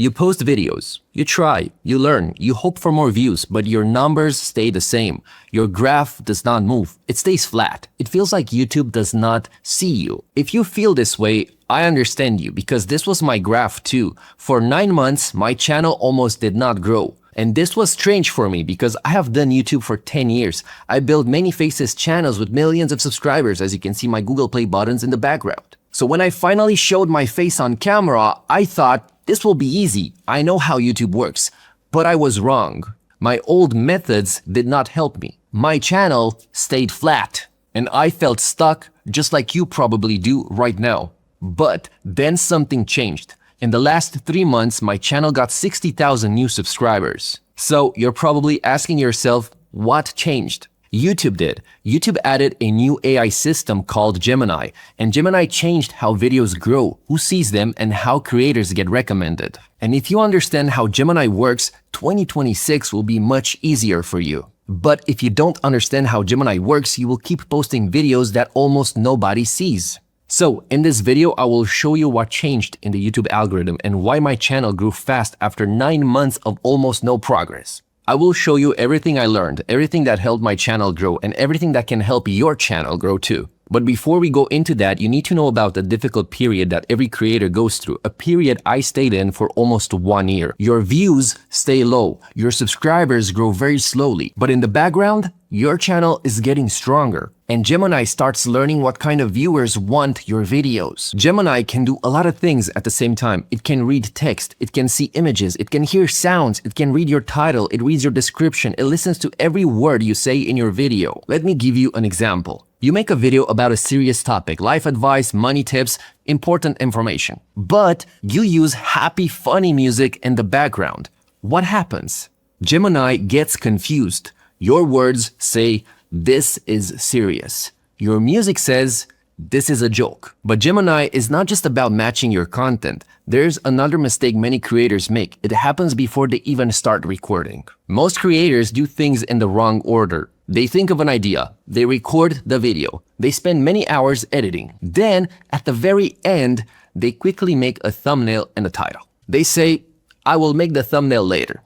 You post videos, you try, you learn, you hope for more views, but your numbers stay the same. Your graph does not move. It stays flat. It feels like YouTube does not see you. If you feel this way, I understand you because this was my graph too. For 9 months, my channel almost did not grow. And this was strange for me because I have done YouTube for 10 years. I built many faces channels with millions of subscribers, as you can see my Google Play buttons in the background. So when I finally showed my face on camera, I thought, this will be easy. I know how YouTube works. But I was wrong. My old methods did not help me. My channel stayed flat. And I felt stuck, just like you probably do right now. But then something changed. In the last 3 months, my channel got 60,000 new subscribers. So you're probably asking yourself, what changed? YouTube did. YouTube added a new AI system called Gemini, and Gemini changed how videos grow, who sees them, and how creators get recommended. And if you understand how Gemini works, 2026 will be much easier for you. But if you don't understand how Gemini works, you will keep posting videos that almost nobody sees. So in this video, I will show you what changed in the YouTube algorithm and why my channel grew fast after 9 months of almost no progress. I will show you everything I learned, everything that helped my channel grow, and everything that can help your channel grow too. But before we go into that, you need to know about the difficult period that every creator goes through, a period I stayed in for almost 1 year. Your views stay low, your subscribers grow very slowly, but in the background, your channel is getting stronger. And Gemini starts learning what kind of viewers want your videos. Gemini can do a lot of things at the same time. It can read text, it can see images, it can hear sounds, it can read your title, it reads your description, it listens to every word you say in your video. Let me give you an example. You make a video about a serious topic, life advice, money tips, important information. But you use happy, funny music in the background. What happens? Gemini gets confused. Your words say, this is serious. Your music says, this is a joke. But Gemini is not just about matching your content. There's another mistake many creators make. It happens before they even start recording. Most creators do things in the wrong order. They think of an idea, they record the video, they spend many hours editing. Then, at the very end, they quickly make a thumbnail and a title. They say, I will make the thumbnail later.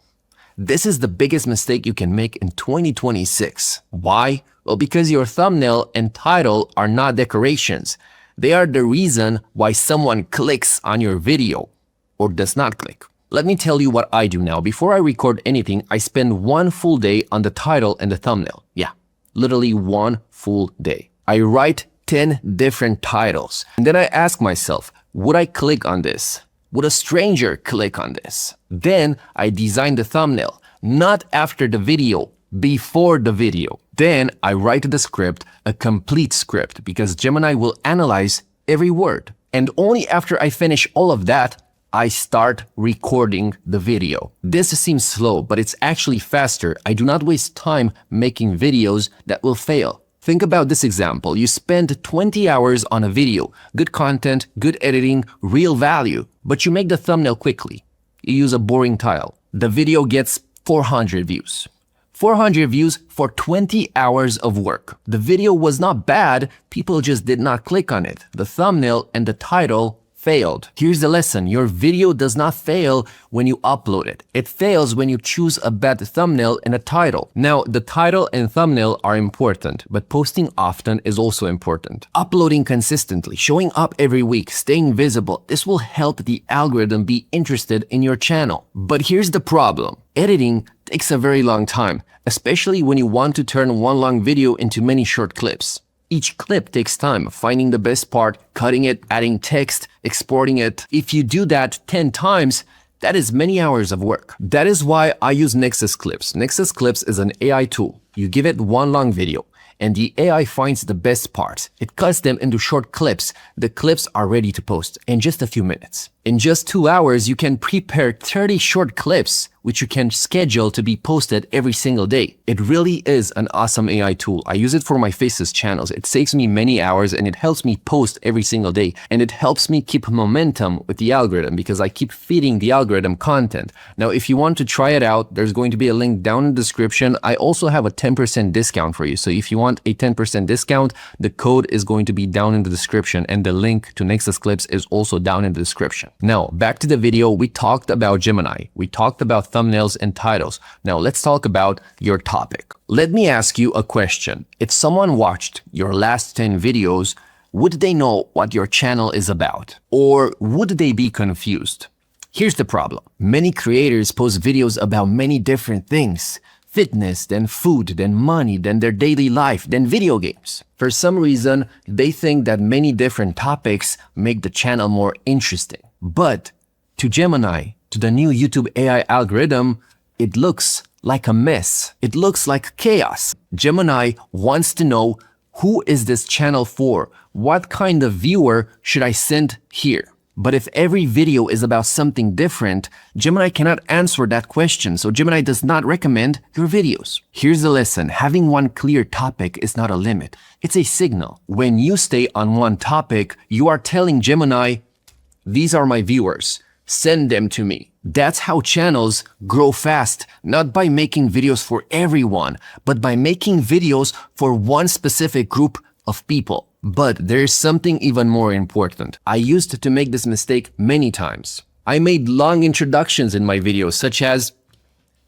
This is the biggest mistake you can make in 2026. Why? Well, because your thumbnail and title are not decorations. They are the reason why someone clicks on your video or does not click. Let me tell you what I do now. Before I record anything, I spend 1 full day on the title and the thumbnail. Yeah, literally 1 full day. I write 10 different titles. And then I ask myself, would I click on this? Would a stranger click on this? Then I design the thumbnail, not after the video, before the video. Then I write the script, a complete script, because Gemini will analyze every word. And only after I finish all of that, I start recording the video. This seems slow, but it's actually faster. I do not waste time making videos that will fail. Think about this example. You spend 20 hours on a video, good content, good editing, real value, but you make the thumbnail quickly. You use a boring title. The video gets 400 views. 400 views for 20 hours of work. The video was not bad, people just did not click on it. The thumbnail and the title failed. Here's the lesson. Your video does not fail when you upload it. It fails when you choose a bad thumbnail and a title. Now, the title and thumbnail are important, but posting often is also important. Uploading consistently, showing up every week, staying visible, this will help the algorithm be interested in your channel. But here's the problem. Editing takes a very long time, especially when you want to turn one long video into many short clips. Each clip takes time, finding the best part, cutting it, adding text, exporting it. If you do that 10 times, that is many hours of work. That is why I use Nexus Clips. Nexus Clips is an AI tool. You give it one long video, and the AI finds the best parts. It cuts them into short clips. The clips are ready to post in just a few minutes. In just 2 hours, you can prepare 30 short clips, which you can schedule to be posted every single day. It really is an awesome AI tool. I use it for my faces channels. It saves me many hours and it helps me post every single day. And it helps me keep momentum with the algorithm because I keep feeding the algorithm content. Now, if you want to try it out, there's going to be a link down in the description. I also have a 10% discount for you. So if you want a 10% discount, the code is going to be down in the description and the link to Nexus Clips is also down in the description. Now, back to the video, we talked about Gemini. We talked about thumbnails and titles. Now, let's talk about your topic. Let me ask you a question. If someone watched your last 10 videos, would they know what your channel is about? Or would they be confused? Here's the problem. Many creators post videos about many different things. Fitness, then food, then money, then their daily life, then video games. For some reason, they think that many different topics make the channel more interesting. But to Gemini, to the new YouTube AI algorithm, it looks like a mess. It looks like chaos. Gemini wants to know, who is this channel for? What kind of viewer should I send here? But if every video is about something different, Gemini cannot answer that question, so Gemini does not recommend your videos. Here's the lesson. Having one clear topic is not a limit. It's a signal. When you stay on one topic, you are telling Gemini, these are my viewers. Send them to me. That's how channels grow fast, not by making videos for everyone, but by making videos for one specific group of people. But there's something even more important. I used to make this mistake many times. I made long introductions in my videos, such as,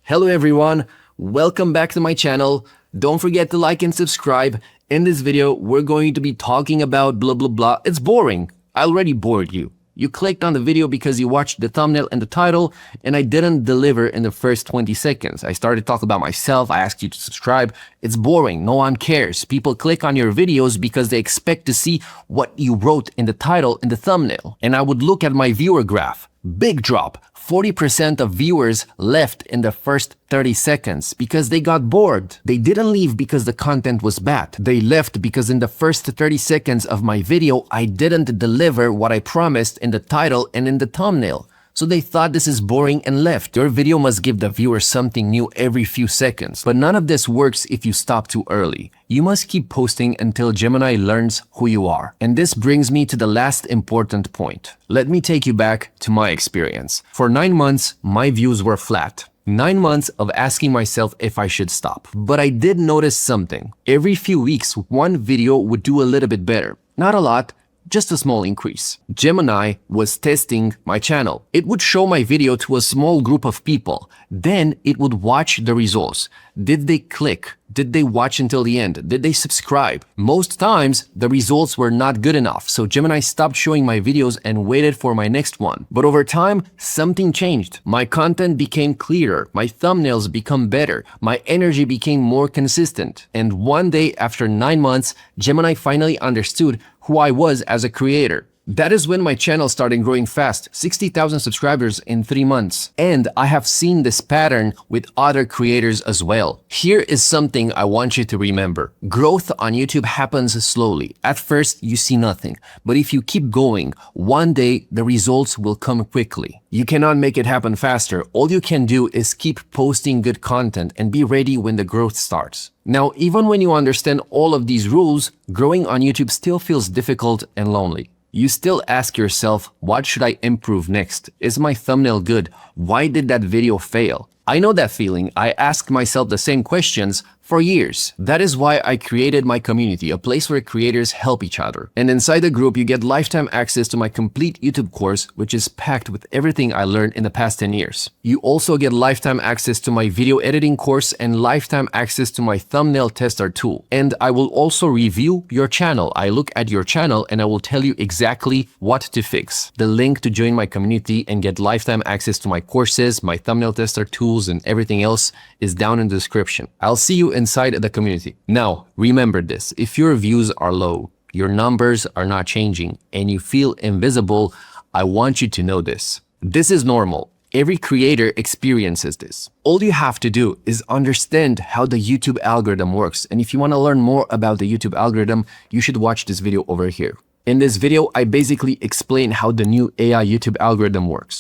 hello everyone, welcome back to my channel. Don't forget to like and subscribe. In this video, we're going to be talking about blah, blah, blah. It's boring. I already bored you. You clicked on the video because you watched the thumbnail and the title, and I didn't deliver in the first 20 seconds. I started talking about myself. I asked you to subscribe. It's boring. No one cares. People click on your videos because they expect to see what you wrote in the title and the thumbnail. And I would look at my viewer graph. Big drop. 40% of viewers left in the first 30 seconds because they got bored. They didn't leave because the content was bad. They left because in the first 30 seconds of my video, I didn't deliver what I promised in the title and in the thumbnail. So they thought this is boring and left. Your video must give the viewer something new every few seconds. But none of this works if you stop too early. You must keep posting until Gemini learns who you are. And this brings me to the last important point. Let me take you back to my experience. For 9 months, my views were flat. 9 months of asking myself if I should stop. But I did notice something. Every few weeks, one video would do a little bit better. Not a lot, just a small increase. Gemini was testing my channel. It would show my video to a small group of people. Then it would watch the results. Did they click? Did they watch until the end? Did they subscribe? Most times, the results were not good enough, so Gemini stopped showing my videos and waited for my next one. But over time, something changed. My content became clearer, my thumbnails became better, my energy became more consistent. And one day, after 9 months, Gemini finally understood who I was as a creator. That is when my channel started growing fast, 60,000 subscribers in 3 months. And I have seen this pattern with other creators as well. Here is something I want you to remember. Growth on YouTube happens slowly. At first, you see nothing. But if you keep going, one day the results will come quickly. You cannot make it happen faster. All you can do is keep posting good content and be ready when the growth starts. Now, even when you understand all of these rules, growing on YouTube still feels difficult and lonely. You still ask yourself, what should I improve next? Is my thumbnail good? Why did that video fail? I know that feeling. I asked myself the same questions for years. That is why I created my community, a place where creators help each other. And inside the group, you get lifetime access to my complete YouTube course, which is packed with everything I learned in the past 10 years. You also get lifetime access to my video editing course and lifetime access to my thumbnail tester tool. And I will also review your channel. I look at your channel and I will tell you exactly what to fix. The link to join my community and get lifetime access to my courses, my thumbnail tester tools, and everything else is down in the description. I'll see you inside the community. Now, remember this. If your views are low, your numbers are not changing, and you feel invisible, I want you to know this. This is normal. Every creator experiences this. All you have to do is understand how the YouTube algorithm works. And if you want to learn more about the YouTube algorithm, you should watch this video over here. In this video, I basically explain how the new AI YouTube algorithm works.